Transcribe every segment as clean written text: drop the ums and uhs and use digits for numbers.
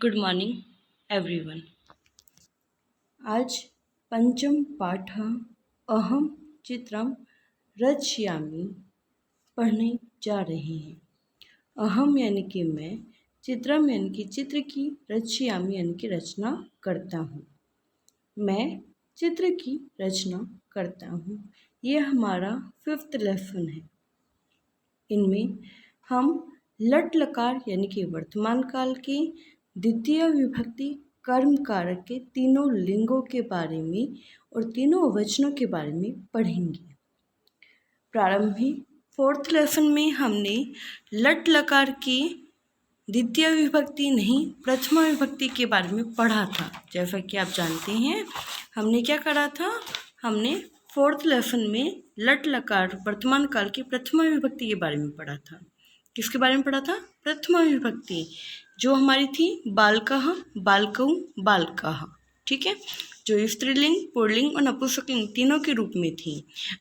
Good morning everyone. आज पंचम पाठ अहम चित्रम रचयामि पढ़ने जा रहे हैं। अहम यानी कि मैं, चित्रम यानी कि चित्र की, रचयामि यानी कि रचना करता हूँ। मैं चित्र की रचना करता हूँ। ये हमारा 5th लेसन है। इनमें हम लट लकार यानी कि वर्तमान काल के द्वितीय विभक्ति कर्म कारक के तीनों लिंगों के बारे में और तीनों वचनों के बारे में पढ़ेंगे। प्रारंभिक 4th लेसन में हमने लट लकार की द्वितीय विभक्ति नहीं प्रथमा विभक्ति के बारे में पढ़ा था। जैसा कि आप जानते हैं हमने क्या करा था, हमने 4th लेसन में लट लकार वर्तमान काल की प्रथमा विभक्ति के बारे में पढ़ा था। किसके बारे में पढ़ा था? प्रथमा विभक्ति, जो हमारी थी बालकः, बालकौ, बालकाः। ठीक है, जो स्त्रीलिंग, पुल्लिंग और नपुंसकलिंग तीनों के रूप में थी।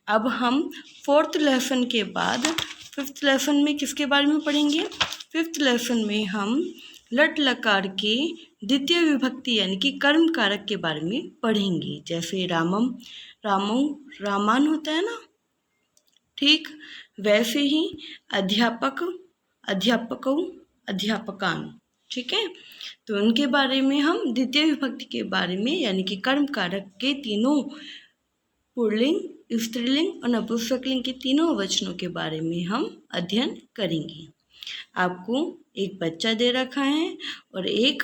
अब हम 4th लेसन के बाद 5th लेसन में किसके बारे में पढ़ेंगे? 5th लेसन में हम लट लकार के द्वितीय विभक्ति यानी कि कर्म कारक के बारे में पढ़ेंगे। जैसे रामम, रामौ, रामान होता है ना, ठीक वैसे ही अध्यापक, अध्यापकौ, अध्यापकान। ठीक है, तो उनके बारे में हम द्वितीय विभक्ति के बारे में यानी कि कर्म कारक के तीनों पुल्लिंग, स्त्रीलिंग और नपुंसकलिंग के तीनों वचनों के बारे में हम अध्ययन करेंगे। आपको एक बच्चा दे रखा है और एक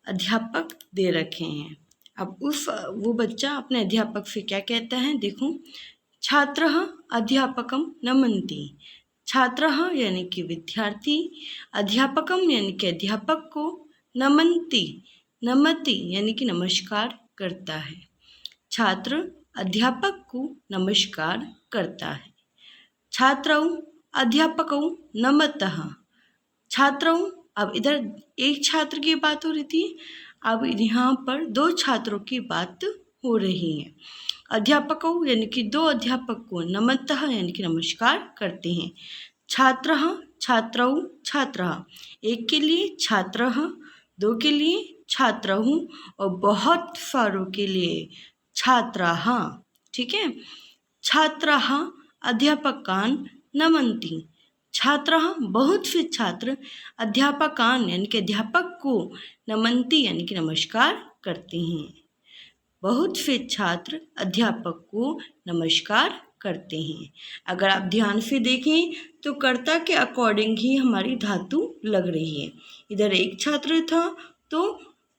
अध्यापक दे रखे हैं। अब वो बच्चा अपने अध्यापक से क्या कहता है, देखो। छात्रः अध्यापकं नमन्ति। छात्रः यानी कि विद्यार्थी, अध्यापकम यानी कि अध्यापक को, नमन्ति, नमति यानी कि नमस्कार करता है। छात्र अध्यापक को नमस्कार करता है। छात्रौ अध्यापकौ नमतः। छात्रौ, अब इधर एक छात्र की बात हो रही थी, अब यहाँ पर 2 छात्रों की बात हो रही है। अध्यापकौ यानी कि 2 अध्यापक को, नमतः यानी कि नमस्कार करते हैं। छात्रः, छात्रौ, छात्रः, एक के लिए छात्रः, 2 के लिए छात्रौ और बहुत सारों के लिए छात्राः। ठीक है, छात्राः अध्यापकान् नमन्ति। छात्राः बहुत से छात्र अध्यापकान यानी कि अध्यापक को, नमन्ति यानी कि नमस्कार करते हैं। बहुत से छात्र अध्यापक को नमस्कार करते हैं। अगर आप ध्यान से देखें तो कर्ता के अकॉर्डिंग ही हमारी धातु लग रही है। इधर एक छात्र था तो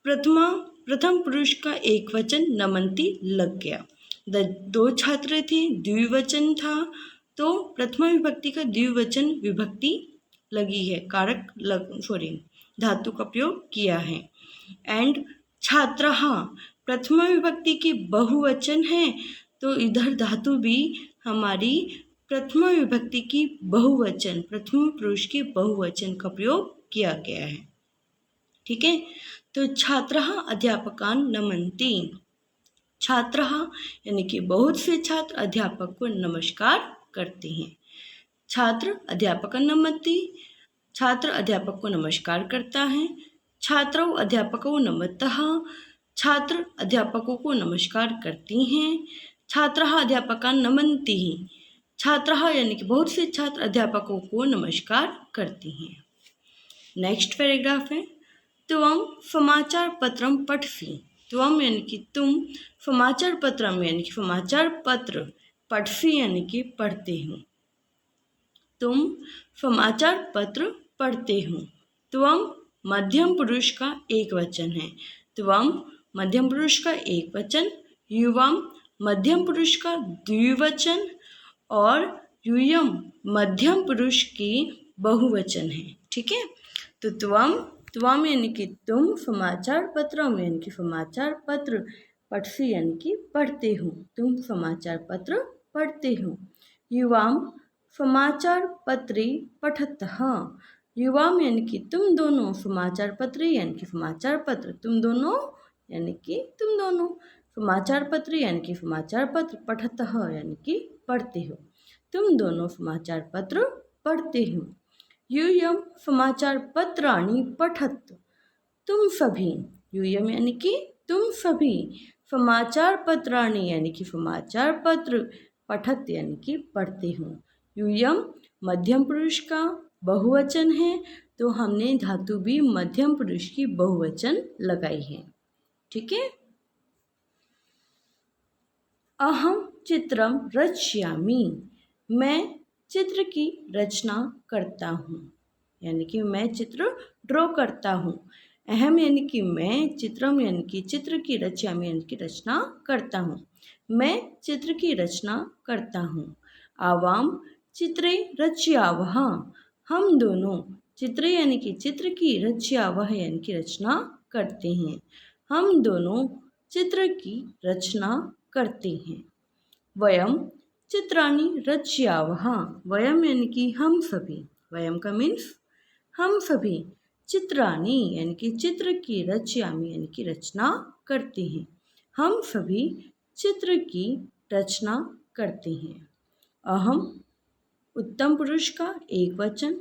प्रथम पुरुष का एक वचन नमन्ति लग गया। 2 छात्र थे, द्विवचन था तो प्रथमा विभक्ति का द्विवचन विभक्ति लगी है, कारक धातु का प्रयोग किया है। एंड छात्रः प्रथमा विभक्ति की बहुवचन है तो इधर धातु भी हमारी प्रथमा विभक्ति की बहुवचन, प्रथम पुरुष के बहुवचन का प्रयोग किया गया है। ठीक है, तो छात्रः अध्यापकान् नमन्ति। छात्रः यानी कि बहुत से छात्र अध्यापक को नमस्कार करते हैं। छात्र अध्यापक नमन्ति, छात्र अध्यापक को नमस्कार करता है। छात्रौ अध्यापकौ नमतः, छात्र अध्यापकों को नमस्कार करती हैं। छात्रः अध्यापकान् नमन्ति, छात्रः यानी कि बहुत से छात्र अध्यापकों को नमस्कार करती हैं। नेक्स्ट पैराग्राफ है, त्वं समाचार पत्रम पठसि। त्वं यानी कि तुम, समाचार पत्रम यानी कि समाचार पत्र, पठसि यानी कि पढ़ते हो। तुम समाचार पत्र पढ़ते हो। त्वं मध्यम पुरुष का एक वचन है। त्वं मध्यम पुरुष का एक वचन, युवम मध्यम पुरुष का द्विवचन और यूयम मध्यम पुरुष की बहुवचन है। ठीक है, तो त्वं यानी कि तुम, समाचार पत्रम यानी कि समाचार पत्र, पठसि यानी कि पढ़ते हो। तुम समाचार पत्र पढ़ते हो। युवाम समाचार पत्रे पठतः। युवाम यानी कि तुम दोनों, समाचार पत्र यानी कि समाचार पत्र, तुम दोनों यानी कि तुम दोनों, समाचार पत्र यानी कि समाचार पत्र, पठतः यानी कि पढ़ते हो। तुम दोनों समाचार पत्र पढ़ते हो। यूयम समाचार पत्राणि पठत। तुम सभी, यूयम यानी कि तुम सभी, समाचार पत्राणि यानी कि समाचार पत्र, पठत यानी कि पढ़ते हो। यूयम मध्यम पुरुष का बहुवचन है, तो हमने धातु भी मध्यम पुरुष की बहुवचन लगाई है। ठीक है। अहम चित्रम रचयामि, मैं चित्र की रचना करता हूँ, यानी कि मैं चित्र ड्रॉ करता हूँ। अहम यानी कि मैं, चित्रम यानी कि चित्र की, रचयामि यानी कि रचना करता हूँ। मैं चित्र की रचना करता हूँ। आवाम चित्रे रचयावः, हम दोनों चित्र यानी कि चित्र की, रचयावः यानी कि रचना करते हैं। हम दोनों चित्र की रचना करते हैं। वयम चित्राणि रचयावः, वयम यानी कि हम सभी, वयम का मीन्स हम सभी, चित्राणि यानी कि चित्र की, रचयामि यानी कि रचना करते हैं। हम सभी चित्र की रचना करते हैं। अहम उत्तम पुरुष का एक वचन,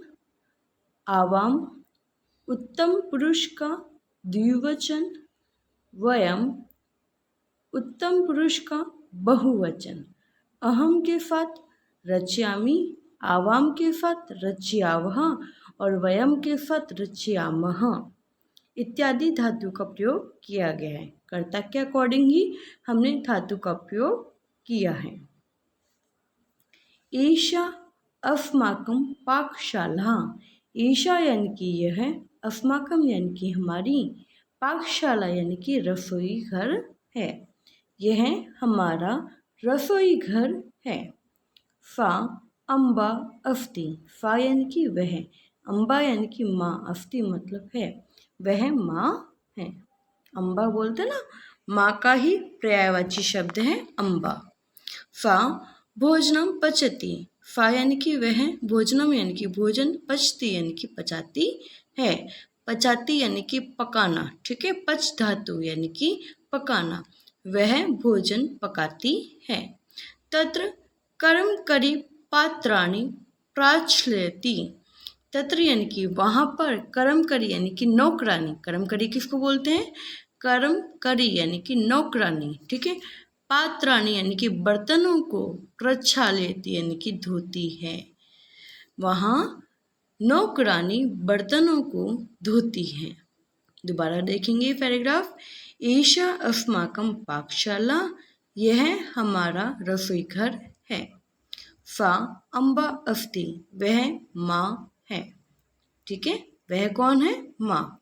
आवाम उत्तम पुरुष का द्विवचन, वयम उत्तम पुरुष का बहुवचन। अहम के साथ रचयामि, आवाम के साथ रचयावः और वयम के साथ रचयामः इत्यादि धातु का प्रयोग किया गया है। कर्ता के अकॉर्डिंग ही हमने धातु का प्रयोग किया है। एषा अस्माकं पाकशाला, एषा यानी कि यह, अस्माकं यानी कि हमारी, पाकशाला यानी कि रसोई घर है, यह हमारा रसोई घर है। सा अम्बा अस्ति, सा यानी कि वह, अम्बा यानी कि माँ, अस्ति मतलब है, वह माँ है। अम्बा बोलते ना, माँ का ही पर्यायवाची शब्द है अम्बा। सा भोजनम पचति, सा यानी कि वह, भोजनम यानी कि भोजन, पचती यानी कि पचाती है, पचाती यानी कि पकाना। ठीक है। पच धातु यानी कि पकाना, वह भोजन पकाती है। तत्र कर्मकरी पात्राणि प्राचलयति, तत्र यानी कि वहाँ पर, कर्मकरी यानी कि नौकरानी, कर्मकरी किसको बोलते हैं, कर्मकरी यानी कि नौकरानी। ठीक है। पात्राणि यानी कि बर्तनों को, प्रक्षालयति यानी कि धोती है, वहाँ नौकरानी बर्तनों को धोती है। दोबारा देखेंगे पैराग्राफ। एषा अस्माकं पाकशाला, यह हमारा रसोई घर है। सा अम्बा अस्ति, वह माँ है। ठीक है। वह कौन है, माँ।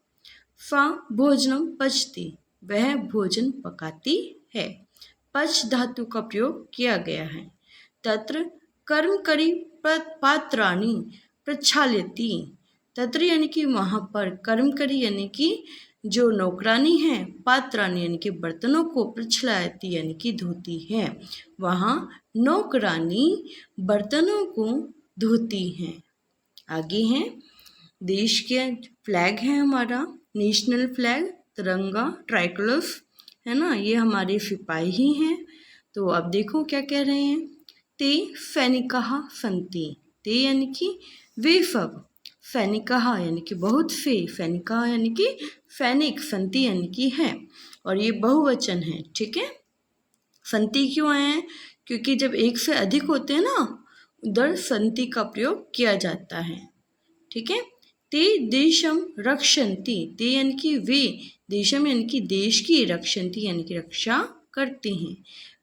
सा भोजनम पचती, वह भोजन पकाती है। पच धातु का प्रयोग किया गया है। तत्र कर्मकरी पात्राणि प्रक्षालयति, तत्र यानी कि वहाँ पर, कर्मकरी यानी कि जो नौकरानी है, पात्राणी यानी कि बर्तनों को, प्रक्षालयति यानी कि धोती है, वहाँ नौकरानी बर्तनों को धोती हैं। आगे हैं, देश के फ्लैग है हमारा, नेशनल फ्लैग, तिरंगा, ट्राइकलर्स है ना, ये हमारे सिपाही ही हैं। तो अब देखो क्या कह रहे हैं। ते सैनिकाः सन्ति, ते यानी कि वे सब, सैनिकाः यानी कि बहुत से, सैनिकाः यानी कि सैनिक, सन्ति यानी कि है, और ये बहुवचन है। ठीक है। सन्ति क्यों आए हैं, क्योंकि जब एक से अधिक होते हैं ना, उधर सन्ति का प्रयोग किया जाता है। ठीक है। ते देशम रक्षन्ति, ते यानी कि वे, देशम यानी कि देश की, रक्षन्ति यानी कि रक्षा करते हैं,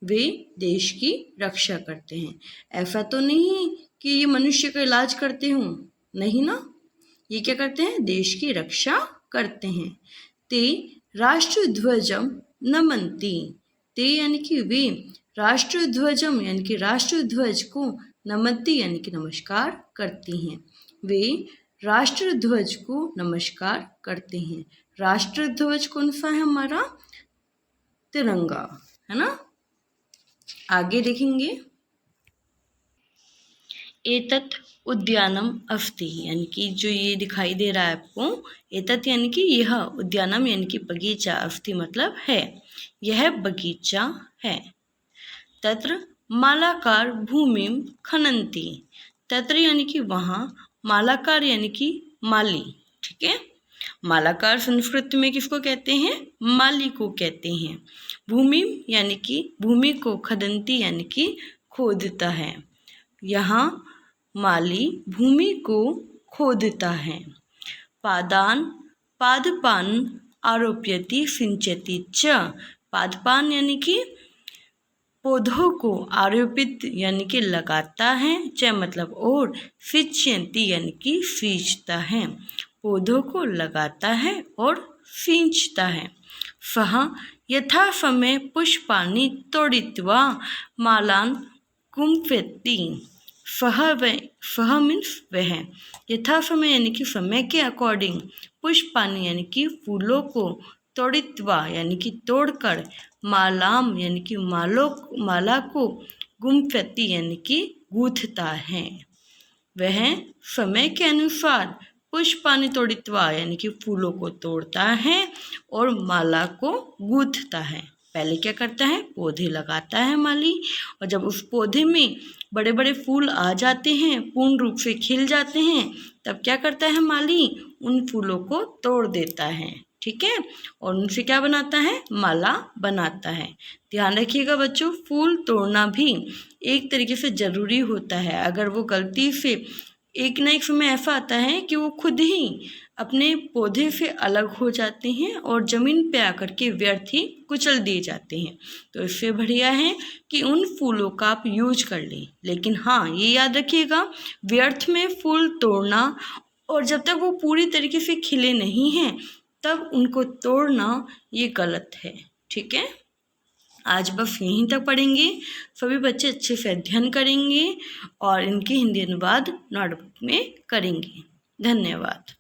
वे देश की रक्षा करते हैं। ऐसा तो नहीं कि ये मनुष्य का इलाज करते हों, नहीं ना, ये क्या करते हैं, देश की रक्षा करते हैं। ते राष्ट्रध्वजम नमन्ति, ते यानी कि वे राष्ट्रध्वजम यानी कि राष्ट्रध्वज को, नमन्ति यानी कि नमस्कार करती हैं, वे राष्ट्रध्वज को नमस्कार करते हैं। राष्ट्रध्वज कौन सा है हमारा, तिरंगा है ना। आगे देखेंगे। एतत् उद्यानम अस्ति, यानी कि जो ये दिखाई दे रहा है आपको, एतत् यानी कि यह, उद्यानम यानी कि बगीचा, अस्ति मतलब है, यह बगीचा है। तत्र मालाकार भूमिम खनन्ति, तत्र यानी कि वहाँ, मालाकार यानी कि माली। ठीक है। मालाकार संस्कृत में किसको कहते हैं? माली को कहते हैं। भूमि यानी कि भूमि को खदंती यानी कि खोदता है। यहाँ माली भूमि को खोदता है। पादान पादपान आरोप्यति सिंचति च। पादपान यानी कि पौधों को, आरोपित यानी कि लगाता है, च मतलब और, सिंचयति यानी कि सींचता है। पौधों को लगाता है और सींचता है। सः यथा समय पुष्पाणि तोड़ित्वा मालान् गुम्फयति। सः मीन्स वह, यथा समय यानी कि समय के अकॉर्डिंग, पुष्पाणि यानी कि फूलों को, तोड़ित्वा यानी कि तोड़कर, मालाम यानी कि माला को, गुम्फयति यानी कि गूंथता है। वह समय के अनुसार पुष्पाणि तोड़ित्वा यानी कि फूलों को तोड़ता है और माला को गूंथता है। पहले क्या करता है? पौधे लगाता है माली, और जब उस पौधे में बड़े बड़े फूल आ जाते हैं, पूर्ण रूप से खिल जाते हैं, तब क्या करता है माली? उन फूलों को तोड़ देता है, ठीक है, और उनसे क्या बनाता है? माला बनाता है। ध्यान रखिएगा बच्चों, फूल तोड़ना भी एक तरीके से ज़रूरी होता है। अगर वो गलती से, एक ना एक समय ऐसा आता है कि वो खुद ही अपने पौधे से अलग हो जाते हैं और ज़मीन पे आकर के व्यर्थ ही कुचल दिए जाते हैं। तो इससे बढ़िया है कि उन फूलों का आप यूज कर लें। लेकिन हाँ, ये याद रखिएगा, व्यर्थ में फूल तोड़ना और जब तक वो पूरी तरीके से खिले नहीं हैं तब उनको तोड़ना, ये गलत है, ठीक है। आज बस यहीं तक पढ़ेंगे। सभी बच्चे अच्छे से अध्ययन करेंगे और इनकी हिंदी अनुवाद नोटबुक में करेंगे। धन्यवाद।